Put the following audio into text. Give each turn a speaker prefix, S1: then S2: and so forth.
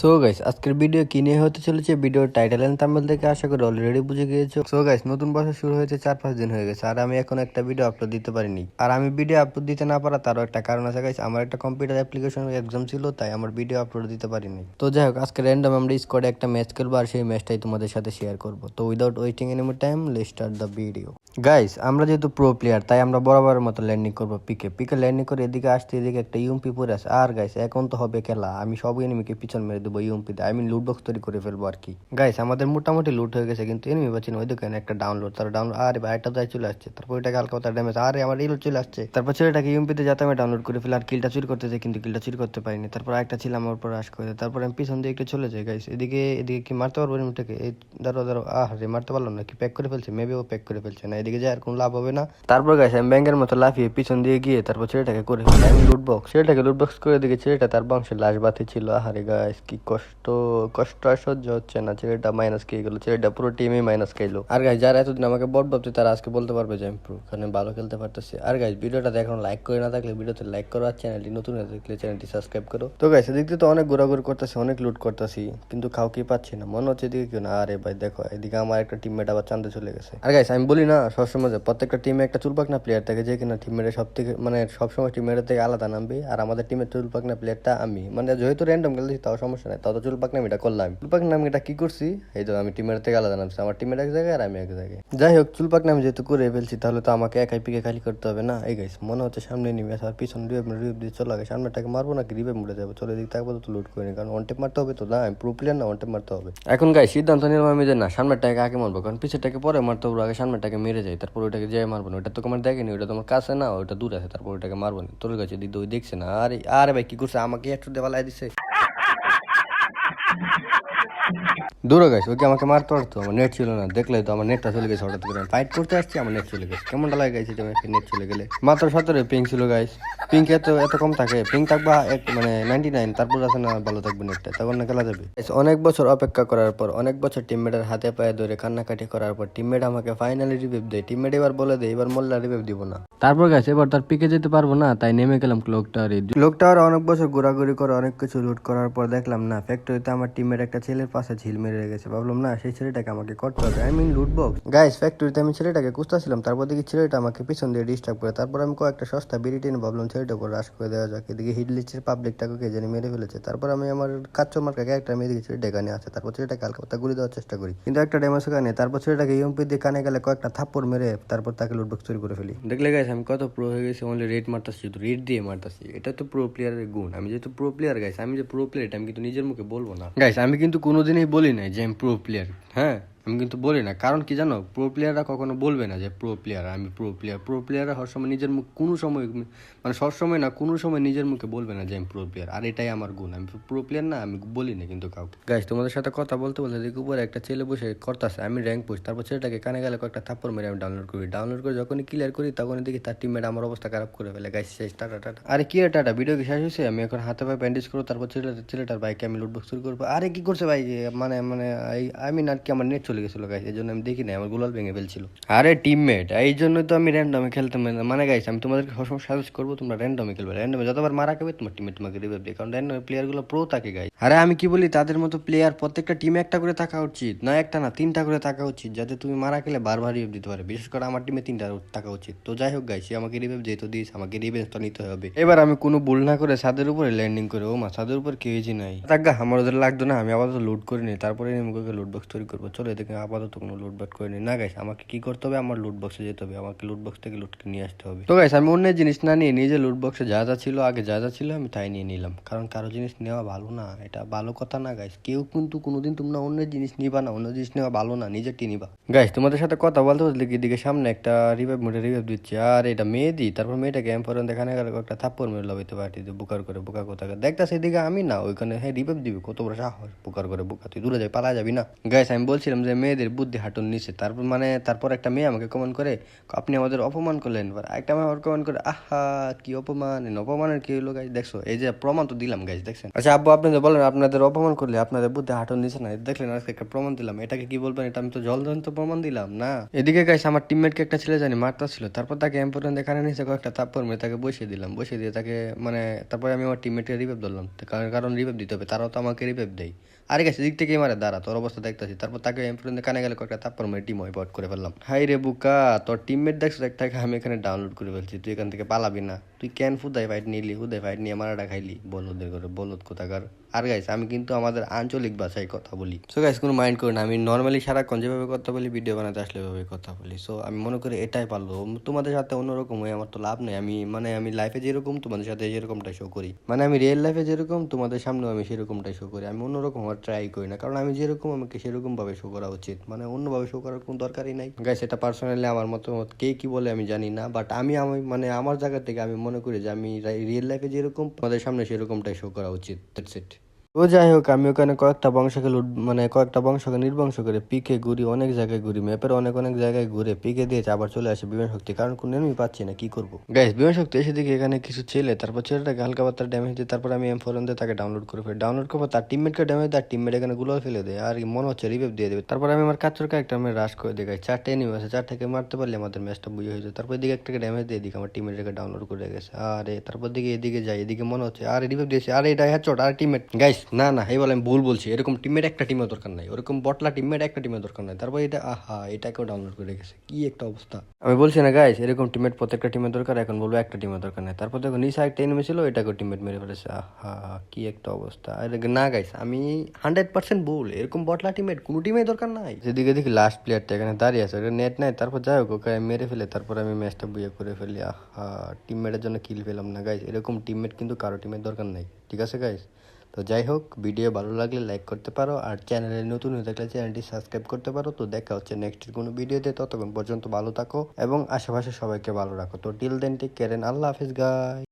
S1: So guys আজকের video কি নিয়ে হতে চলেছে ভিডিওর টাইটেল এন্ড থাম্বনেল থেকে আশা করি অলরেডি বুঝে গিয়েছো। সো গাইস নতুন বছর শুরু হয়েছে 4-5 দিন হয়ে গেছে আর আমি এখন একটা ভিডিও আপলোড দিতে পারিনি। আর আমি ভিডিও আপলোড দিতে না পারা তারও একটা কারণ আছে গাইস, আমার একটা কম্পিউটার অ্যাপ্লিকেশনের এক্সাম ছিল তাই আমার ভিডিও আপলোড দিতে পারিনি। তো যাই হোক আজকে র্যান্ডম আমরা স্কোয়াডে একটা ম্যাচ খেলবো আর সেই ম্যাচটাই তোমাদের সাথে শেয়ার করবো। তো without wasting any more time let's start the video. Guys আমরা যেহেতু প্রো প্লেয়ার তাই আমরা বরাবরের মতো ল্যান্ডিং করবো পিকে ল্যান্ডিং করে এদিকে আসতে এদিকে একটা ইউএমপি পরে আছে। আর গাইস এখন তো হবে খেলা, আমি সব এনিমিকে পিছন মেরে দেবো ইউএমপিতে, আমি লুট বক্স তৈরি করে ফেলবো আর কি। গাইস আমাদের মোটামুটি লুট হয়ে গেছে কিন্তু এনিমি পাচ্ছি না। ওই দোকানে একটা ডাউনলোড তার ডাউনলোড আরে ভাই একটা তাই চলে আসছে, তারপর ওইটাকে হালকা তার ড্যামেজ আরে আমার রিলোড চলে আসছে। তারপর ছেলেটাকে ইউএমপিতে যাতে আমি ডাউনলোড করে ফেলে আর কিলটা চুরি করতেছে কিন্তু কিলটা চুরি করতে পারিনি। তারপর একটা ছিল আমার উপর রাশ করে, তারপর আমি পিছন দিয়ে একটু চলে যাই। গাইস এদিকে কি মারতে পারবো এনিমিটাকে? এই দাঁড়ো রে মারতে পারলাম না, কি প্যাক করে ফেলছে? মেবি ও প্যাক করে ফেলছে না, এদিকে যায় আর কোনো লাভ হবে না। তারপর গাইস আমি ব্যাঙ্গের মতো লাফিয়ে পিছন দিয়ে গিয়ে তারপর ছেলেটাকে করে ফেলি আমি ছেলেটাকে লুটবক্স করে দিকে ছেলেটা তার বংশের লাশ বাতি ছিল। আহারে গাইস কি কষ্ট আর সহ্য হচ্ছে না। ছেলেটা মাইনাস খেয়ে গেলো, ছেলেটা পুরো টিমই মাইনাস খাইলো। আর গাইস যারা এতদিন আমাকে বট ভাবছে তারা আজকে বলতে পারবে যে আমি প্রো, কারণ ভালো খেলতে পারতেছি। আর গাইস ভিডিওটা এখন লাইক করে না থাকলে ভিডিওতে লাইক করো আর চ্যানেলটি নতুন হয়ে থাকলে চ্যানেলটি সাবস্ক্রাইব করো। তো গাইস এদিকে তো অনেক ঘোরাঘুরি করতেছি, অনেক লুট করতেছি কিন্তু কাউকে পাচ্ছি না, মনে হচ্ছে এদিকে কেউ না। আরে ভাই দেখো এদিকে আমার একটা টিমমেট আবার চান্দে চলে গেছে। আর গাইস আমি বলি না সবসময় যে প্রত্যেকটা টিমে একটা চুলপাকনা প্লেয়ার থাকে যে কিনা টিমমেটের সব থেকে মানে সবসময় টিমমেটের থেকে আলাদা নামবে। আর আমাদের টিমের চুলপাকনা প্লেয়ারটা আমি, মানে যেহেতু র্যান্ডম খেলছি তাও সমস্যা নাই, তাও তো চুলপাকনামিটা করলাম। চুলপাকনামিটা কি করছি এই তো আমি টিমের থেকে আলাদা নামছি, আমার টিমের এক জায়গায় আর আমি এক জায়গায়। যাই হোক চুলপাকনামি যেহেতু করে ফেলছি তাহলে তো আমাকে একাই পিকে খালি করতে হবে না। এই গাইস মনে হচ্ছে সামনে নিবে আর পিছন রিভ দিয়ে চলে আগে সামনেটাকে মারবো নাকি রিভে মুড়ে যাবো। চলে দিক থাকবো তো লুট করিনি, কারণ অনটেপ মারতে হবে তো না, আমি প্রো প্লেয়ার না, অনটেপ মারতে হবে। এখন গাইস সিদ্ধান্ত নিলাম আমি যে না সামনেরটাকে আগে মারবো, কারণ পিছেরটাকে পরে মারতে হবে, আগে সামনেটাকে মেরে যাই তারপর ওইটাকে যাই মারবো না। ওইটা তো আমার দেখেনি, ওইটা তোমার কাছে না, ওইটা দূর আছে, তারপর ওইটাকে মারবো না। তোর কাছে দিদি ওই দেখছে না। আরে আরে ভাই কি করছে আমাকে একটু দেওয়ালাই দিছে। দূরে গেছে ওকে আমাকে মারতে পারতো, আমার নেট ছিল না, দেখলে তো আমার নেটটা চলে গেছে হঠাৎ করে ফাইট করতে আসছি আমার নেট চলে গেছে। কেমনটা লাগে গেছে নেট চলে গেলে। মাত্র 17 পিং ছিল গাইস, পিং এত কম থাকে, পিং থাকবা মানে 99 তারপর আছে না ভালো থাকবে নেটটা, তখন না খেলা যাবে। অনেক বছর অপেক্ষা করার পর, অনেক বছর টিমমেটের হাতে পায়ে ধরে কান্নাকাটি করার পর টিমমেট আমাকে ফাইনালি রিভিভ দেয়। টিমমেট এবার বলে দেয় এবার মোল্লা রিভিভ দিব না। তারপর গেছে এবার তার পিকে যেতে পারবো না তাই নেমে গেলাম ক্লক টাওয়ারে। অনেক বছর ঘোরাঘুরি করে অনেক কিছু লুট করার পর দেখলাম না ফ্যাক্টরিতে আমার টিমের একটা ছেলের পাশে ঝিল মেরে গেছে। ভাবলাম না সেই ছেলেটাকে আমাকে করতে হবে, আই মিন লুট বক্স। গাইস ফ্যাক্টরিতে আমি ছেলেটাকে খুঁজতেছিলাম, তারপর দেখি ছেলেটা আমাকে পিছন দিয়ে ডিস্টার্ব করে। তারপর আমি কয়েকটা সস্তা বিড়ি টেনে ভাবলাম ছেলেটার উপর রাশ করে দেওয়া যাক। এদিকে হিট লিস্টের পাবলিকটাকে কে জানি মেরে ফেলেছে। তারপর আমি আমার কাচ্চর মার্কাকে একটা মেরে দিয়েছি ছেলেটা কানে আছে, তারপর ছেলেটাকে হালকা পাতা গুলি দেওয়ার চেষ্টা করি কিন্তু একটা ড্যামেজ কানে। তারপর ছেলেটাকে ইউএমপি দিয়ে কানে গেলে কয়েকটা থাপ্পড় মেরে তারপর তাকে লুট বক্স চুরি করে ফেলি। দেখলে গাইস আমি কত প্রো হয়ে গেছি, অনলি রেড মারতাছি, শুধু রেড দিয়ে মারতাছি। এটা তো প্রো প্লেয়ারের গুণ। আমি যেহেতু প্রো প্লেয়ার গাইস, আমি যে প্রো প্লেয়ার এটা আমি কিন্তু নিজের মুখে বলবো না গাইস, আমি কিন্তু কোনোদিনই বলি নাই যে আমি প্রো প্লেয়ার। হ্যাঁ আমি কিন্তু বলি না, কারণ কি জানো প্রো প্লেয়াররা কখনো বলবে না যে প্রো প্লেয়ার আমি প্রো প্লেয়ার। প্রো প্লেয়াররা হর সময় নিজের মুখ কোনো সময় মানে সব সময় না কোনো সময় নিজের মুখে বলবে না যে আমি প্রো প্লেয়ার, আর এটাই আমার গুণ। আমি প্রো প্লেয়ার না, আমি বলি না কিন্তু কাউকে। গাইস তোমাদের সাথে কথা বলতে বলতে দেখি উপরে একটা ছেলে বসে করতেছে, আমি র্যাঙ্ক পুশ, তারপর ছেলেটাকে কানে গেলে কয়েকটা থাপ্পড় মেরে আমি ডাউনলোড করে যখনই ক্লিয়ার করি তখনই দেখি তার টিমমেট আমার অবস্থা খারাপ করে ফেলে। গাইস শেষ, টাটা। আরে কি টাটা, ভিডিও কি শেষ হয়েছে? আমি এখন হাতে পায়ে ব্যান্ডেজ করবো, তারপর ছেলেটার বাইকে আমি লুটবক্স শুরু করবো। আরে কি করছে ভাই, মানে মানে আমি আর কি আমার নেট চলে গেছিলো গাইস, এই জন্য আমি দেখি না, আমার গোলাল ভেঙে ফেলছিল। আরে টিমমেট এই জন্যই তো আমি র্যান্ডমে খেলতে মানে গাইস আমি তোমাদেরকে সবসময় সাজেস্ট করবো তোমরা র্যান্ডমে খেলবে। র্যান্ডমে যতবার মারা খাবে তোমার টিমমেট তোমাকে রিভাইভ দেয়, কারণ র্যান্ডমে প্লেয়ার গুলো প্রো থাকে গাইস। আরে আমি কি বলি তাদের মতো প্লেয়ার প্রত্যেকটা টিমে একটা করে থাকা উচিত, না একটা না 3টা করে থাকা উচিত, যাতে তুমি মারা খেলে বারবার রিভাইভ দিতে পারে। বিশেষ করে আমার টিমে 3টা থাকা উচিত। তো যাই হোক গাইস আমাকে রিভাইভ যেহেতু দিয়েছে আমাকে রিভেঞ্জটা নিতে হবে। এবার আমি কোনো ভুল না করে ছাদের উপরে ল্যান্ডিং করে, ও মা ছাদের উপর কেউই নাই। তাগা আমার ওদের লাগতো না, আমি আপাতত লুট করে নিই, তারপরে নিমকে লুট বক্স তৈরি করবো। চলো এদিকে আপাতত কোনো লুট বক্স করে নিই না গাইস। আমাকে কি করতে হবে, আমার লুট বক্সে যেতে হবে, আমাকে লুট বক্স থেকে লুট নিয়ে আসতে হবে। তো গাইস আমি অন্যের জিনিস না নিয়ে নিজে লুট বক্সে যা যা ছিল আগে যা যা ছিল আমি তাই নিয়ে নিলাম, কারণ কারো জিনিস নেওয়া ভালো না, এটা ভালো কথা না গাইস। কেউ কিন্তু কোনোদিন তোমরা অন্যের জিনিস নিবা না, অন্য জিনিস নেওয়া ভালো না, নিজেরটি নিবা। গাইস তোমাদের সাথে কথা বলতে বলতে দিকে সামনে একটা রিভাইভ দিচ্ছে, আর এটা মেয়ে দিই, তারপর মেয়েটাকে এম্পরেন দেখানে গেলে একটা থাপ্পড় মেরে লবাইতে পারতি বুকার করে বোকা কোথাকে দেখতা সেদিকে আমি না ওইখানে হ্যাঁ রিভাইভ দিবি, কত বড় সাহস, বুকার করে বোকা, তুই দূরে যাই পালা যাবি না। গাইস আমি বলছিলাম যে মেয়েদের বুদ্ধি হাঁটুর নিচে। তারপর একটা মেয়ে আমাকে কমেন্ট করে, আপনি আমাদের অপমান করলেন। একটা মেয়ে আমার কমেন্ট করে, আহা কি অপমান, অপমানের কি হলো গাইজ, দেখছো এই যে প্রমাণ তো দিলাম গাইজ, দেখছেন। আচ্ছা আব্বু আপনাদের বলেন, আপনাদের অপমান করলে আপনাদের বুদ্ধি হাঁটুর নিচে না, দেখলেন আজকে একটা প্রমাণ দিলাম, এটাকে কি বলবেন, এটা আমি তো জলজন্ত প্রমাণ দিলাম না। এদিকে গাইস আমার টিমমেটকে একটা ছেলে জানি মারতা ছিল, তারপর তাকে এম্পোরিয়াম দেখানো নিচে কয়েকটা তাপ্পড় মেরে তাকে বসিয়ে দিলাম, বসিয়ে দিয়ে তাকে তারপরে আমি আমার টিমমেটকে রিভাইভ ধরলাম, কারণ রিভাইভ দিতে হবে, তারাও তো আমাকে রিভাইভ দেয়। আরে গেছে দিক থেকে মারে, দাঁড়া তোর অবস্থা দেখতেছি। তারপর তাকে এম্পোরিয়াম কানে গেলে কয়েকটা তাপ্পড় মেরে টিম ওয়াইপ আউট করে ফেললাম। হাই রে বুকা, তোর টিমমেট দেখছো একটাকে আমি এখানে ডাউনলোড করে ফেলছি, তুই এখান থেকে পালাবি না। তুই কেন হুদাই ফাইট নিলি, হুদাই ফাইট নিয়ে মারাটা খাইলি, বলদের করে বলদ কোথাকার। আর গাইস আমি কিন্তু আমাদের আঞ্চলিক ভাষায় কথা বলি। সো গাইস কোনো মাইন্ড করুন, আমি নর্মালি সারাক্ষণ যেভাবে কথা বলি, ভিডিও বানাতে আসলে এভাবে কথা বলি। সো আমি মনে করি এটাই পারলো, তোমাদের সাথে অন্যরকম হয়ে আমার তো লাভ নেই। আমি লাইফে যেরকম তোমাদের সাথে যেরকমটাই শো করি, আমি রিয়েল লাইফে যেরকম তোমাদের সামনেও আমি সেরকমটাই শো করি। আমি অন্যরকম হওয়ার ট্রাই করি না, কারণ আমি যেরকম আমাকে সেরকম ভাবে শো করা উচিত, অন্যভাবে শো করার কোনো দরকারই নাই। গাইস এটা পার্সোনালি আমার মতামত, কে কি বলে আমি জানি না, বাট আমার জায়গা থেকে আমি মনে করি যে আমি রিয়েল লাইফে যেরকম তোমাদের সামনে সেরকমটাই শো করা উচিত। That's it. ও যাই হোক, আমি ওখানে কয়েকটা বংশকে নির্বংশ করে পিকে ঘুরি, অনেক জায়গায় ঘুরি, ম্যাপের অনেক অনেক জায়গায় ঘুরে পিকে দিয়েছে, আবার চলে আসে বিমান শক্তি, কারণ কোনো এনিমি পাচ্ছি না, কি করবো গাইস। বিমান শক্তি এসে দেখি এখানে কিছু ছেলে, তারপর ছেলেটাকে হালকা পাতলা ড্যামেজ দিয়ে তারপর আমি M4 দিয়ে তাকে ডাউনলোড করে ফেলি। ডাউনলোড করবো তার টিমমেটকে ড্যামেজ দেয়, টিমমেট এখানে গুলো ফেলে দেয়, আর মনে হচ্ছে রিভাইভ দিয়ে দেবে। তারপর আমি আমার কাচ্চর ক্যারেক্টার আমি রাশ করে দিই গাইস, 4টা এনিমি আছে, 4টাকে মারতে পারলে আমাদের ম্যাচটা বুঝে হয়ে যায়। তারপর এদিকে একটাকে ড্যামেজ দিয়ে দিকে আমার টিমমেটকে ডাউনলোড করে গেছে, আরে তারপর দিকে এদিকে যাই, এদিকে মনে হচ্ছে আরে রিভাইভ দিয়েছে, আরে এটা হেডশট, আর টিমমেট গাইস না এই বলে আমি ভুল বলছি, এরকম টিমমেট একটা টিমের দরকার নাই, ওরকম বটলা টিমমেট একটা টিমের দরকার নাই। তারপর এটাকেও ডাউনলোড করে রেখেছে, কি একটা অবস্থা। আমি বলছি না গাইস এরকম টিমমেট প্রত্যেকটা টিমের দরকার, এখন বলবো একটা টিমের দরকার নাই। তারপর দেখো নিচে একটা এনিমি ছিল, এটাকেও টিমমেট মেরে ফেলেছে, কি একটা অবস্থা। আরে না গাইস আমি 100% ভুল, এরকম বটলা টিমমেট কোনো টিমের দরকার নাই। যেদিকে দেখি লাস্ট প্লেয়ারটা এখানে দাঁড়িয়ে আছে, নেট নাই, তারপর যাই হোক ওকে মেরে ফেলে, তারপর আমি ম্যাচটা বুয়ে করে ফেলি। টিমমেটের জন্য কিল পেলাম না গাইস, এরকম টিমমেট কিন্তু কারো টিমের দরকার নাই, ঠিক আছে গাইস। তো যাই হোক, ভিডিও ভালো লাগলে লাইক করতে পারো, আর চ্যানেলে নতুন হয়ে থাকলে চ্যানেলটি সাবস্ক্রাইব করতে পারো। তো দেখা হচ্ছে নেক্সট কোনো ভিডিওতে, ততক্ষণ পর্যন্ত ভালো থাকো এবং আশেপাশে সবাইকে ভালো রাখো। তো টিল দেন টেক কেয়ার, আল্লাহ হাফিজ গাইস।